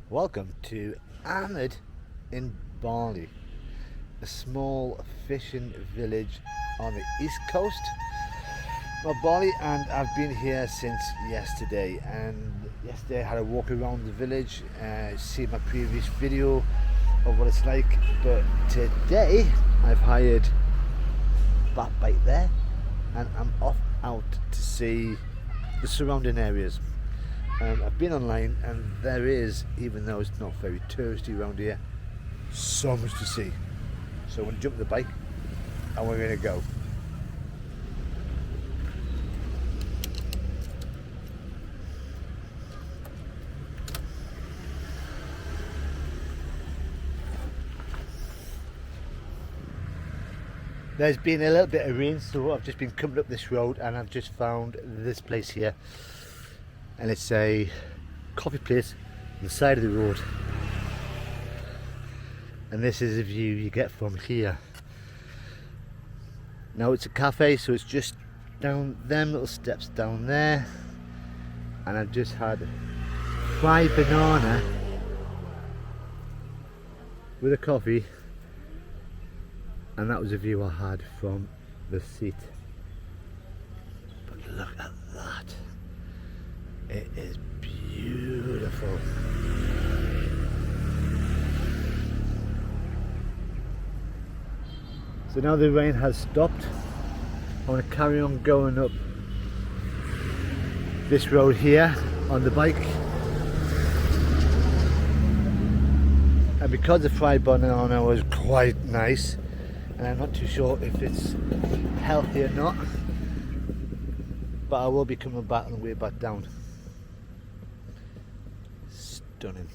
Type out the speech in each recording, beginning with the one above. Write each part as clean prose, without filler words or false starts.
Welcome to Amed in Bali, a small fishing village on the east coast of Bali, and I've been here since yesterday. And yesterday I had a walk around the village, see my previous video of what it's like, but today I've hired that bike there and I'm off out to see the surrounding areas. I've been online and there is, even though it's not very touristy around here, so much to see. So I'm going to jump the bike and we're going to go. There's been a little bit of rain, so I've just been coming up this road and I've just found this place here. And it's a coffee place on the side of the road, and this is the view you get from here. Now it's a cafe, so it's just down them little steps down there, and I've just had fried banana with a coffee, and that was a view I had from the seat. But look at that. It is beautiful. So now the rain has stopped, I want to carry on going up this road here on the bike. And because the fried banana was quite nice, and I'm not too sure if it's healthy or not, but I will be coming back on the way back down. Stunning.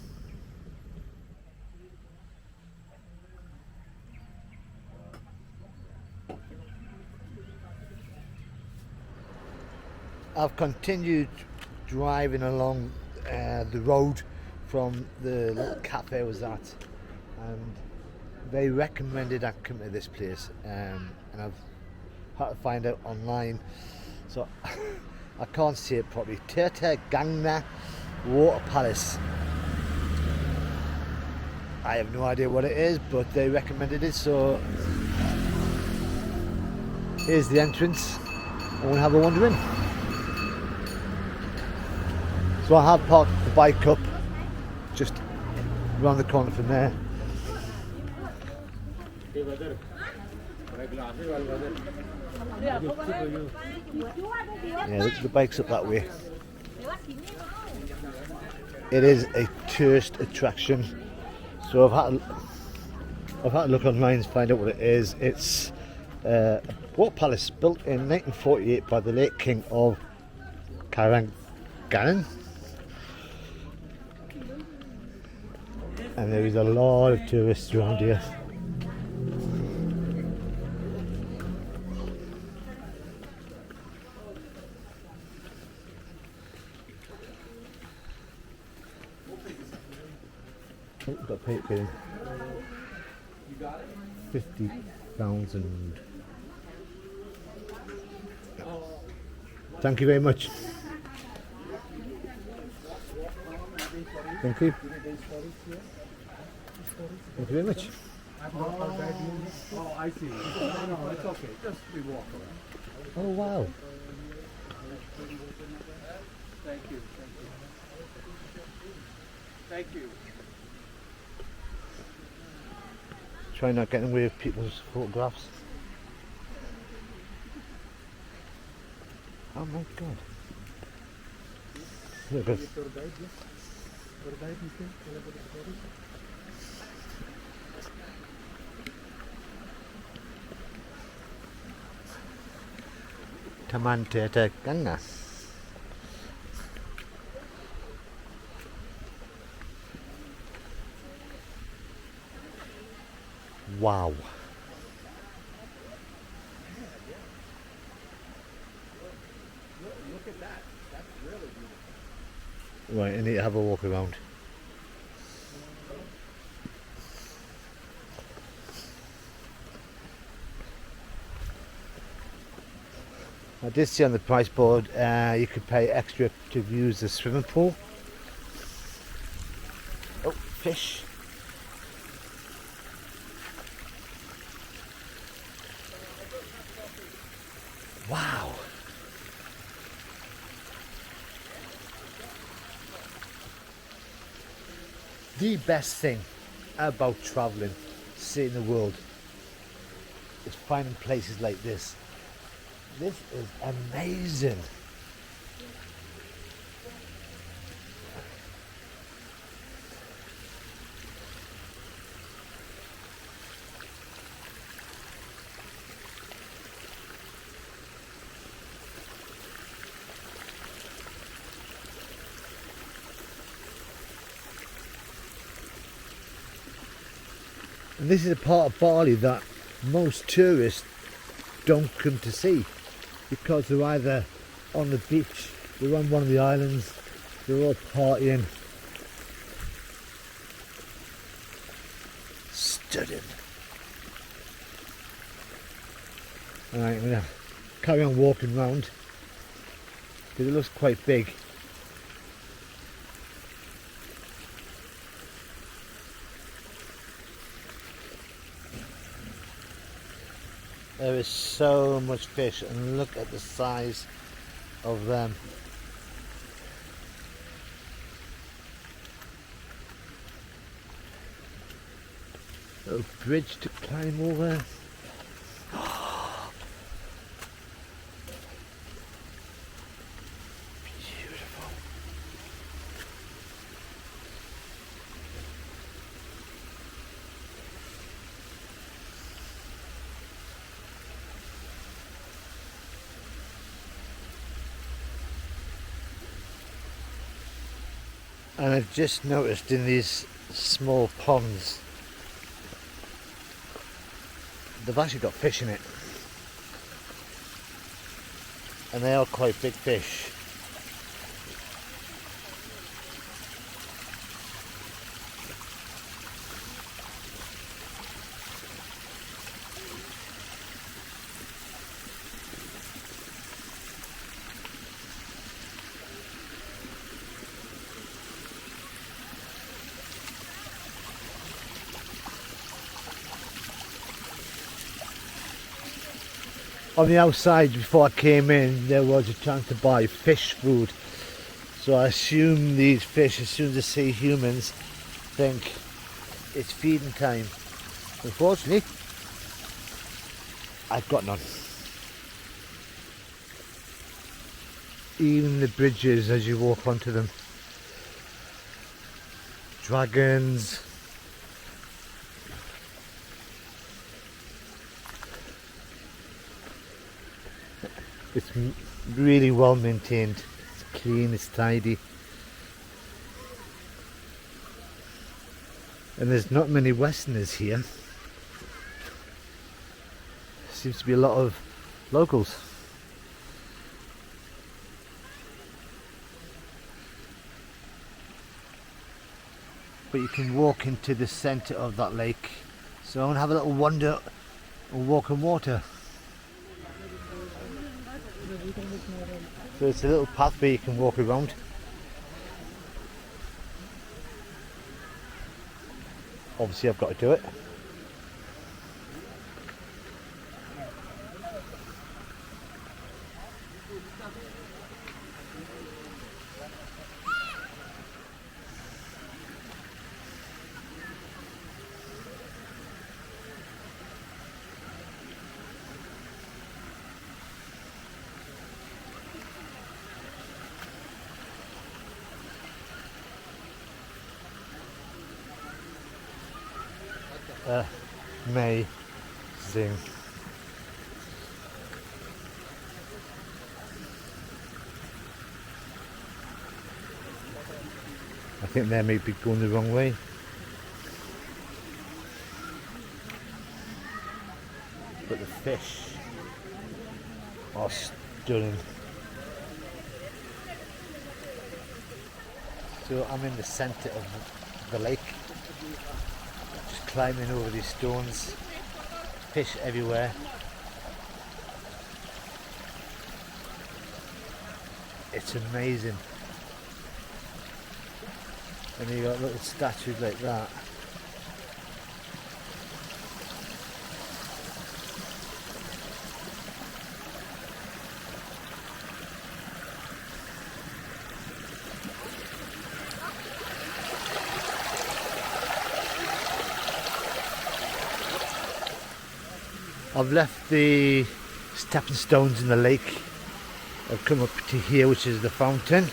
I've continued driving along the road from the little cafe I was at, and they recommended I come to this place, and I've had to find out online, so I can't say it properly. Tirta Gangga Water Palace. I have no idea what it is, but they recommended it, so here's the entrance. I want to have a wander in. So I have parked the bike up just around the corner from there. Yeah, the bike's up that way. It is a tourist attraction, so I've had to look online to find out what it is. It's a water palace built in 1948 by the late king of Karanganan, and there is a lot of tourists around here. Oh, got a paper in. 50,000. Thank you very much. Thank you. Thank you very much. Oh, I see. No, it's okay. Just we walk around. Oh wow. Thank you. Thank you. Try not getting away with people's photographs. Oh my god. Look at Taman Tirta Gangga. Wow. Look at that. That's really beautiful. Right, I need to have a walk around. I did see on the price board you could pay extra to use the swimming pool. Oh, fish. Wow. The best thing about travelling, seeing the world, is finding places like this. This is amazing. And this is a part of Bali that most tourists don't come to see, because they're either on the beach, they're on one of the islands, they're all partying. Stunning. Alright, I'm going to carry on walking round because it looks quite big. There is so much fish, and look at the size of them. Little bridge to climb over. Beautiful. And I've just noticed in these small ponds, they've actually got fish in it, and they are quite big fish. On the outside, before I came in, there was a chance to buy fish food, so I assume these fish, as soon as they see humans, think it's feeding time. Unfortunately, I've got none. Even the bridges, as you walk onto them, dragons. It's really well maintained, it's clean, it's tidy. And there's not many Westerners here. Seems to be a lot of locals. But you can walk into the centre of that lake. So I'm going to have a little wander and walk on water. So it's a little pathway you can walk around. Obviously I've got to do it. Amazing. I think they may be going the wrong way. But the fish are stunning. So I'm in the centre of the lake, just climbing over these stones, fish everywhere. It's amazing. And you got little statues like that. I've left the stepping stones in the lake. I've come up to here, which is the fountain.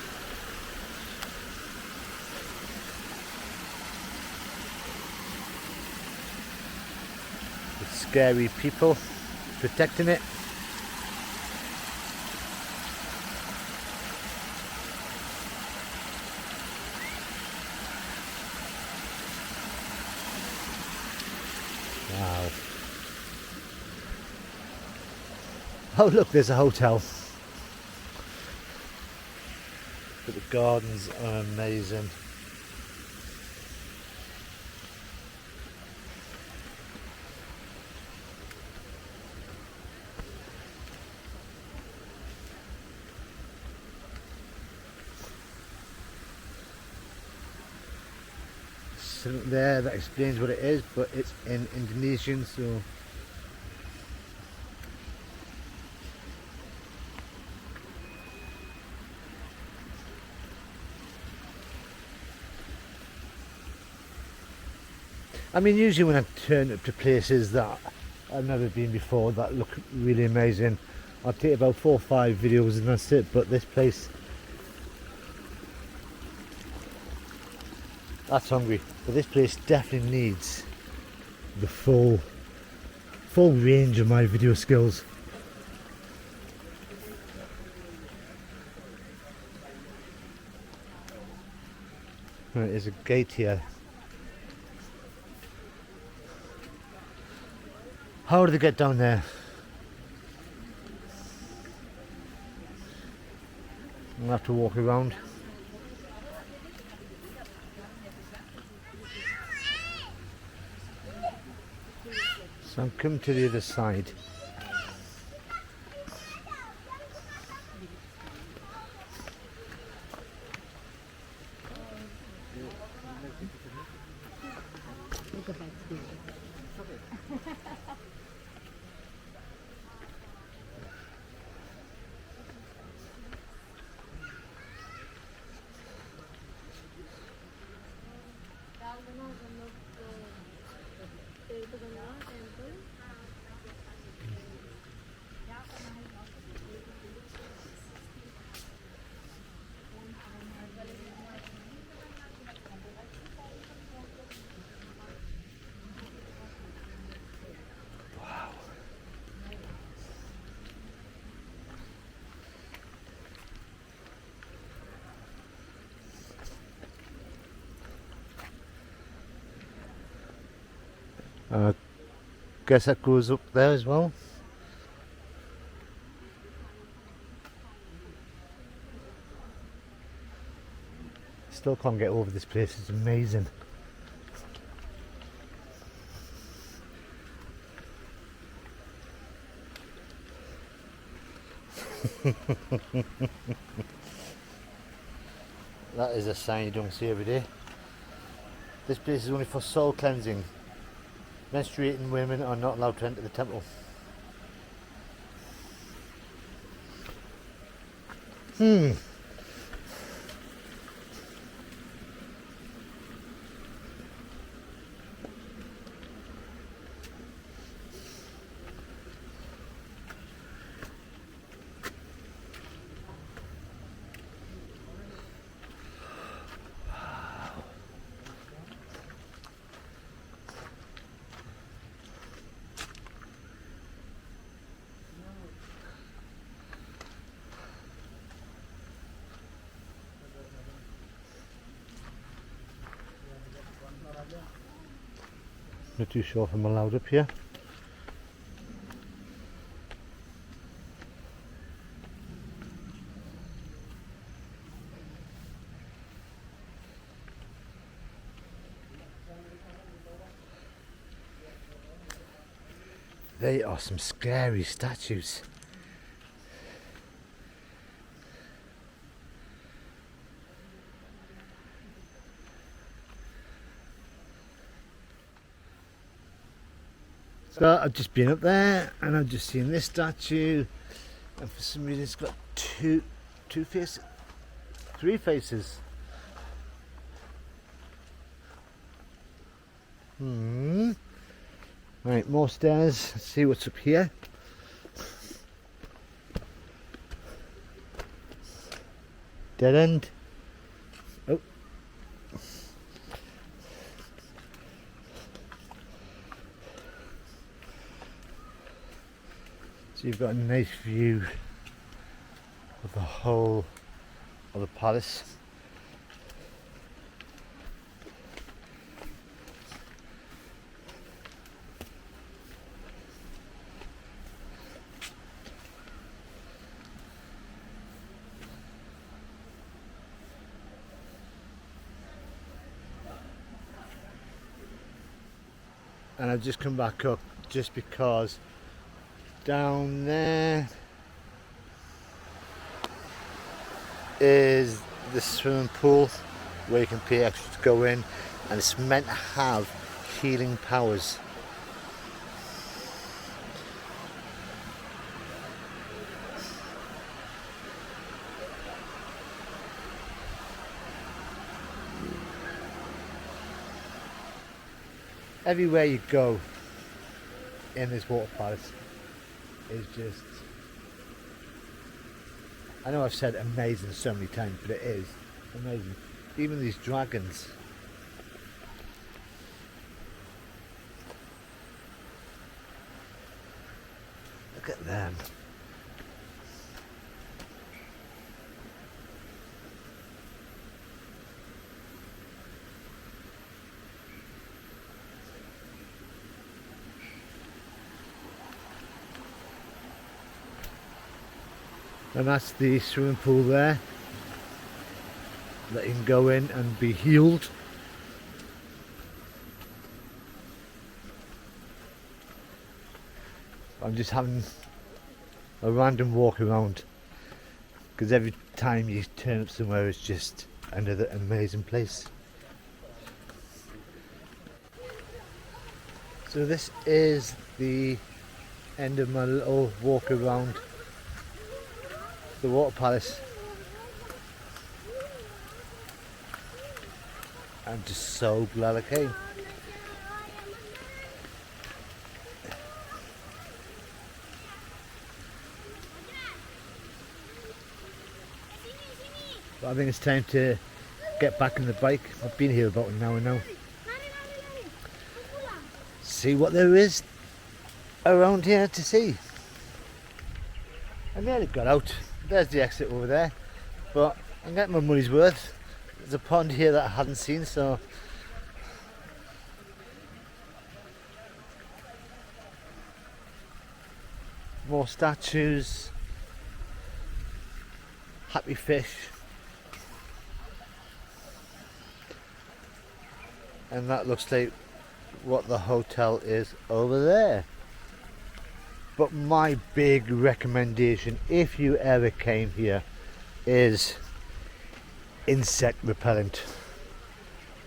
With scary people protecting it. Wow. Oh look, there's a hotel. But the gardens are amazing. Something there that explains what it is, but it's in Indonesian, so I mean, usually when I turn up to places that I've never been before that look really amazing, I'll take about 4 or 5 videos and that's it. But this place, that's hungry. But this place definitely needs the full range of my video skills. Right, there's a gate here. How do they get down there? I'll have to walk around. So I'm coming to the other side. Tirta Gangga temple. Guess that goes up there as well. Still can't get over this place, it's amazing. That is a sign you don't see every day. This place is only for soul cleansing. Menstruating women are not allowed to enter the temple. Not too sure if I'm allowed up here. They are some scary statues. So I've just been up there and I've just seen this statue, and for some reason it's got two faces, three faces. Right, more stairs. Let's see what's up here. Dead end. Oh. So you've got a nice view of the whole of the palace. And I've just come back up just because down there is the swimming pool where you can pay extra to go in, and it's meant to have healing powers. Everywhere you go in this water palace is just, I know I've said amazing so many times, but it is amazing. Even these dragons. Look at them. And that's the swimming pool there that you can go in and be healed. I'm just having a random walk around because every time you turn up somewhere it's just another amazing place. So this is the end of my little walk around the water palace. I'm just so glad I came. But I think it's time to get back on the bike. I've been here about an hour now. See what there is around here to see. I nearly got out. There's the exit over there, but I'm getting my money's worth. There's a pond here that I hadn't seen, so more statues, happy fish, and that looks like what the hotel is over there. But my big recommendation, if you ever came here, is insect repellent.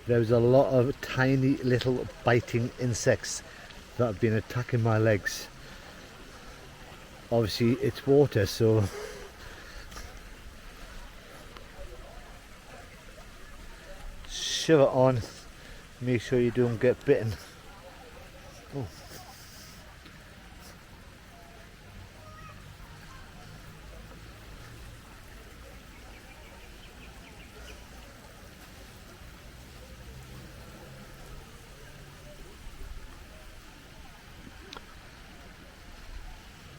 There's a lot of tiny little biting insects that have been attacking my legs. Obviously it's water, so shove it on, make sure you don't get bitten. Oh.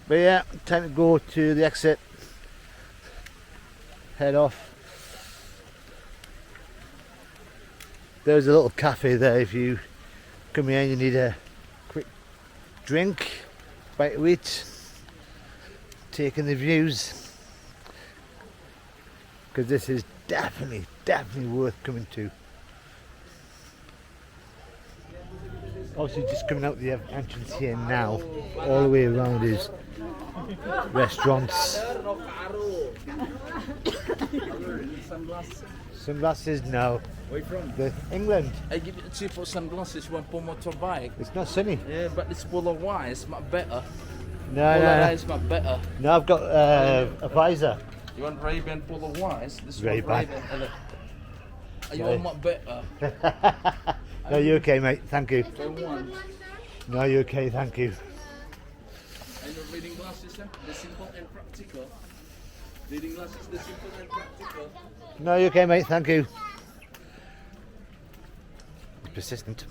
But yeah, time to go to the exit, head off. There's a little cafe there if you come here and you need a quick drink, bite to eat, taking the views, because this is definitely worth coming to. Obviously just coming out the entrance here now. All the way around is restaurants. Sunglasses? No. Where you from? England. I give you cheap for sunglasses, one for motorbike. It's not sunny. Yeah, but this polar wire is much better. No, Polar no. is much better. No, I've got a visor. You want Ray-Ban polar wires? This Ray-Ban. one Ray-Ban. You want much better. No, you're okay, mate. Thank you. By one. No, you're okay. Thank you. And the reading glasses, the simple and practical. Reading glasses, the simple and practical. No, you're okay, mate. Thank you. Persistent.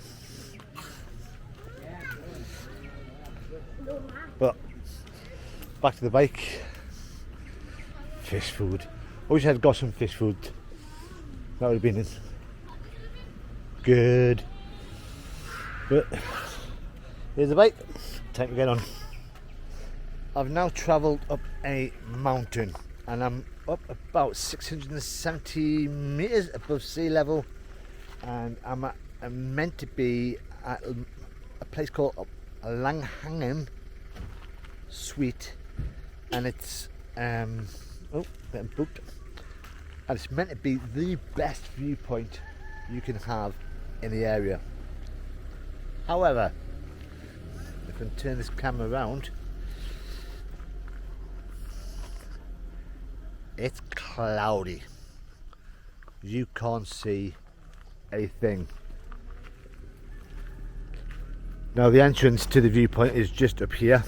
But back to the bike. Fish food. I wish I'd got some fish food. That would have been good. But here's the bike. Time to get on. I've now travelled up a mountain and I'm up about 670 metres above sea level, and I'm meant to be at a place called Lahangan Sweet, and it's getting booked, and it's meant to be the best viewpoint you can have in the area. However, if I can turn this camera around, it's cloudy. You can't see a thing. Now the entrance to the viewpoint is just up here,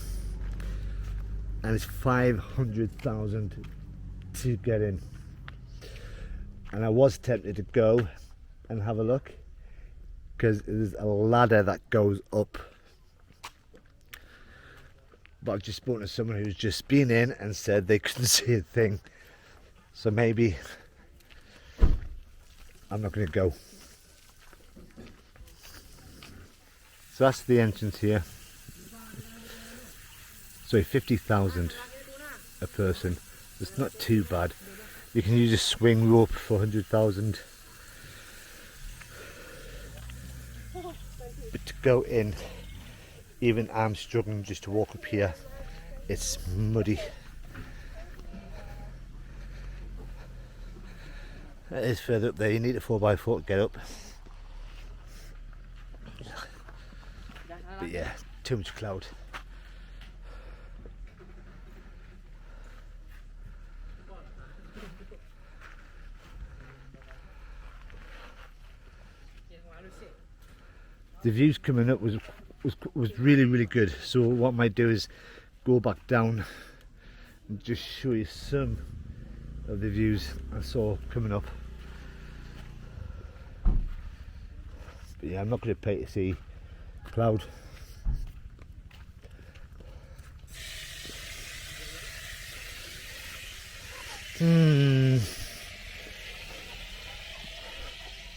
and it's 500,000 to get in. And I was tempted to go and have a look, because there's a ladder that goes up. But I've just spoken to someone who's just been in and said they couldn't see a thing. So maybe I'm not going to go. So that's the entrance here. Sorry, 50,000 a person. It's not too bad. You can use a swing rope for 100,000. But to go in, even I'm struggling just to walk up here. It's muddy. It is further up there. You need a 4x4 to get up. But yeah, too much cloud. The views coming up was really good. So what I might do is go back down and just show you some of the views I saw coming up. But yeah, I'm not going to pay to see cloud.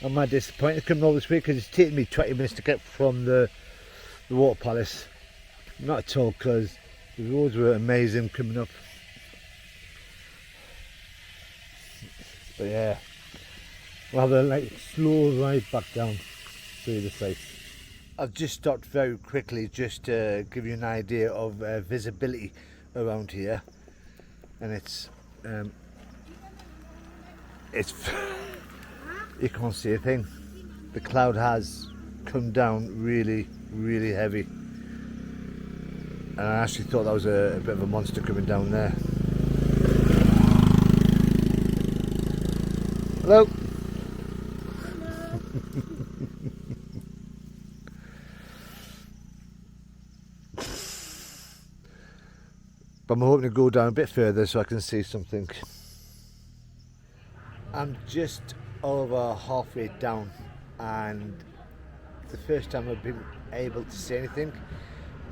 Am I disappointed coming all this way, because it's taken me 20 minutes to get from the water palace? Not at all, because the roads were amazing coming up. But yeah, we'll have a slow ride back down through the site. I've just stopped very quickly just to give you an idea of visibility around here, and it's you can't see a thing. The cloud has come down really heavy, and I actually thought that was a bit of a monster coming down there. Hello. But I'm hoping to go down a bit further so I can see something. I'm just over halfway down, and the first time I've been able to see anything.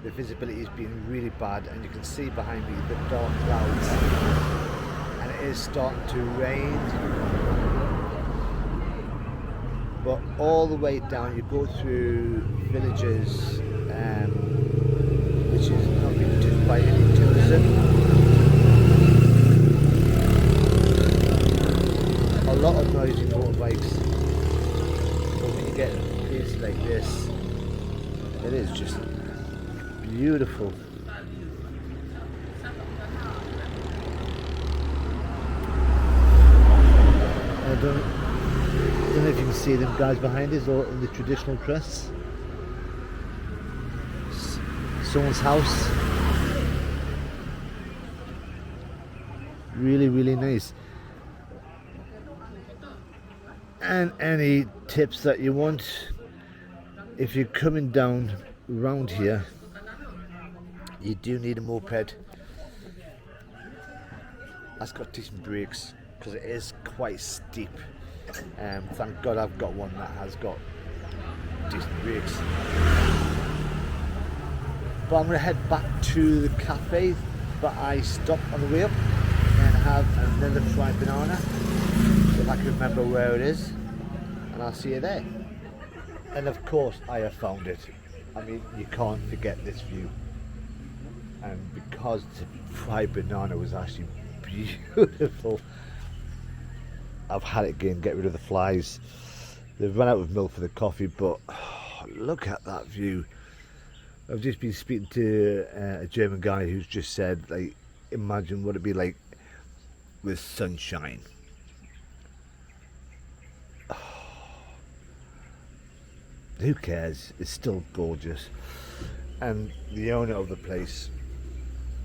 The visibility has been really bad, and you can see behind me the dark clouds, and it is starting to rain. But all the way down you go through villages which is not being touched by any tourism. A lot of noisy motorbikes, but when you get places like this, It is just beautiful. I don't know if you can see them guys behind us, all in the traditional dress. Someone's house. Really, really nice. And any tips that you want, if you're coming down around here, you do need a moped. That's got decent brakes because it is quite steep. Thank God I've got one that has got decent brakes. But I'm going to head back to the cafe, but I stopped on the way up and have another fried banana, if I can remember where it is, and I'll see you there. And of course I have found it. I mean, you can't forget this view. And because the fried banana was actually beautiful, I've had it again, get rid of the flies. They've run out of milk for the coffee, but look at that view. I've just been speaking to a German guy who's just said, like, imagine what it'd be like with sunshine. Who cares? It's still gorgeous. And the owner of the place,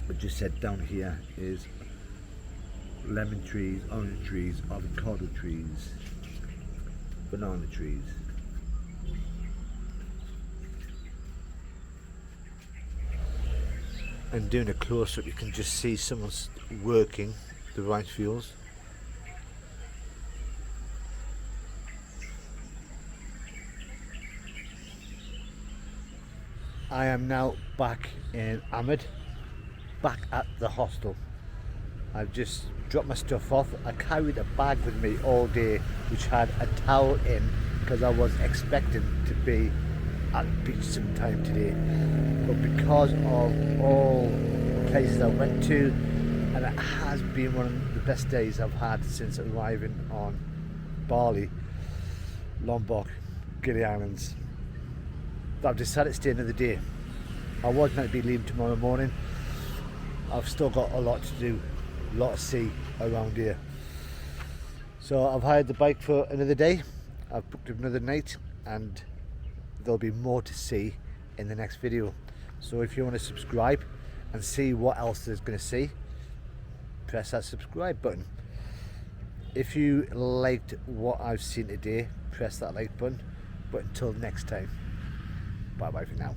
I just said down here, is lemon trees, orange trees, avocado trees, banana trees. And doing a close-up, you can just see someone's working the rice fields. I am now back in Amed, back at the hostel. I've just dropped my stuff off. I carried a bag with me all day which had a towel in because I was expecting to be at the beach sometime today, but because of all the places I went to, and it has been one of the best days I've had since arriving on Bali, Lombok, Gili Islands, I've decided to stay another day. I was meant to be leaving tomorrow morning. I've still got a lot to do, a lot to see around here. So I've hired the bike for another day. I've booked another night, and there'll be more to see in the next video. So if you want to subscribe and see what else there's going to see, press that subscribe button. If you liked what I've seen today, press that like button. But until next time, bye bye for now.